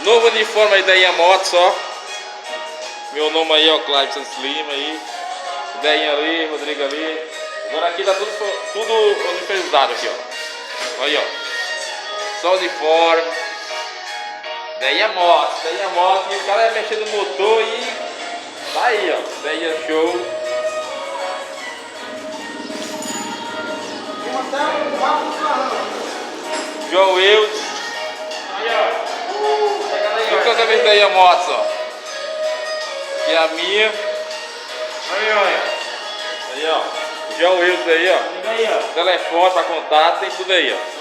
Novo uniforme aí da Moto só. Meu nome aí, ó, Clayton Slim aí. Ideinha ali, Rodrigo ali. Agora aqui tá tudo uniformizado aqui, ó. Aí, ó. Só uniforme. Ideinha Moto. E o cara é mexendo no motor e tá aí, ó. Ideinha show. João Wildes. Aí, ó. Eu também Ideinha Moto, ó. Aqui é a minha. Aí, ó. João Wildes aí, ó. Telefone pra contato, tem tudo aí, ó.